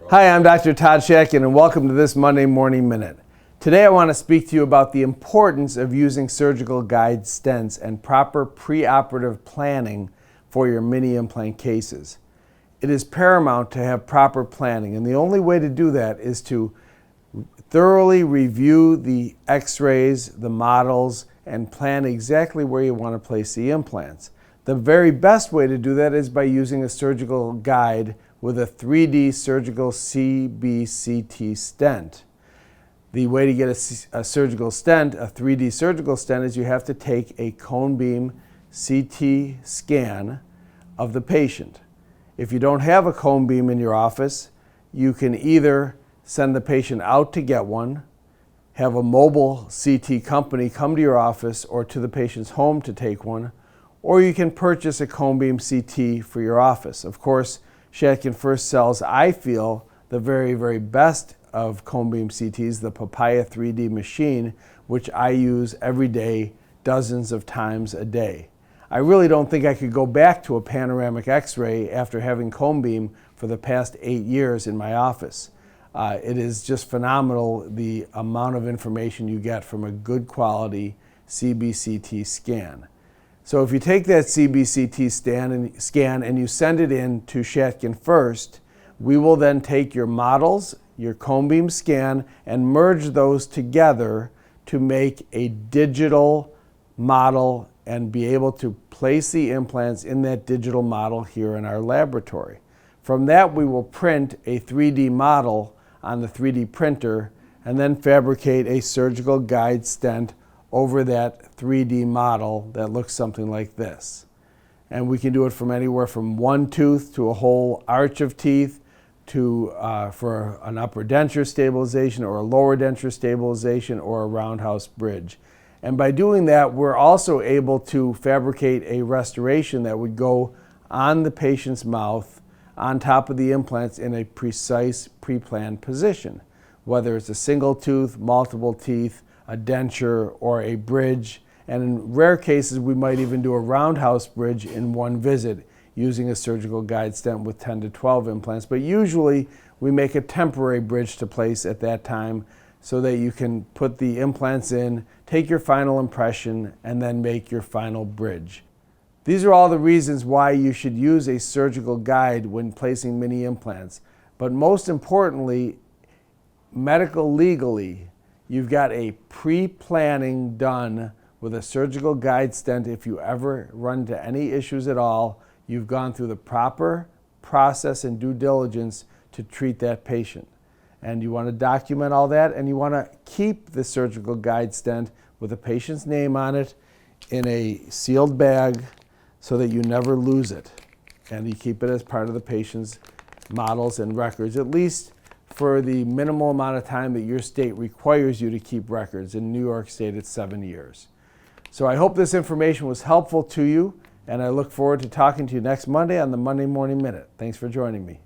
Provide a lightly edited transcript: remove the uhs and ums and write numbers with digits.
Hi, I'm Dr. Todd Shatkin, and welcome to this Monday Morning Minute. Today I want to speak to you about the importance of using surgical guide stents and proper preoperative planning for your mini implant cases. It is paramount to have proper planning, and the only way to do that is to thoroughly review the x-rays, the models, and plan exactly where you want to place the implants. The very best way to do that is by using a surgical guide with a 3D surgical CBCT stent. The way to get a surgical stent, a 3D surgical stent, is you have to take a cone beam CT scan of the patient. If you don't have a cone beam in your office, you can either send the patient out to get one, have a mobile CT company come to your office or to the patient's home to take one, or you can purchase a cone beam CT for your office. Of course, Shatkin First sells, I feel, the very, very best of cone beam CTs, the Papaya 3D machine, which I use every day, dozens of times a day. I really don't think I could go back to a panoramic x-ray after having cone beam for the past 8 years in my office. It is just phenomenal the amount of information you get from a good quality CBCT scan. So if you take that CBCT scan and you send it in to Shatkin First, we will then take your models, your cone beam scan, and merge those together to make a digital model and be able to place the implants in that digital model here in our laboratory. From that, we will print a 3D model on the 3D printer and then fabricate a surgical guide stent over that 3D model that looks something like this. And we can do it from anywhere from one tooth to a whole arch of teeth to for an upper denture stabilization or a lower denture stabilization or a roundhouse bridge. And by doing that, we're also able to fabricate a restoration that would go on the patient's mouth on top of the implants in a precise pre-planned position, whether it's a single tooth, multiple teeth, a denture, or a bridge. And in rare cases, we might even do a roundhouse bridge in one visit using a surgical guide stent with 10 to 12 implants. But usually, we make a temporary bridge to place at that time so that you can put the implants in, take your final impression, and then make your final bridge. These are all the reasons why you should use a surgical guide when placing mini implants. But most importantly, medical legally, you've got a pre-planning done with a surgical guide stent. If you ever run into any issues at all, you've gone through the proper process and due diligence to treat that patient. And you want to document all that, and you want to keep the surgical guide stent with the patient's name on it in a sealed bag so that you never lose it. And you keep it as part of the patient's models and records, at least for the minimal amount of time that your state requires you to keep records. In New York State, it's 7 years. So I hope this information was helpful to you, and I look forward to talking to you next Monday on the Monday Morning Minute. Thanks for joining me.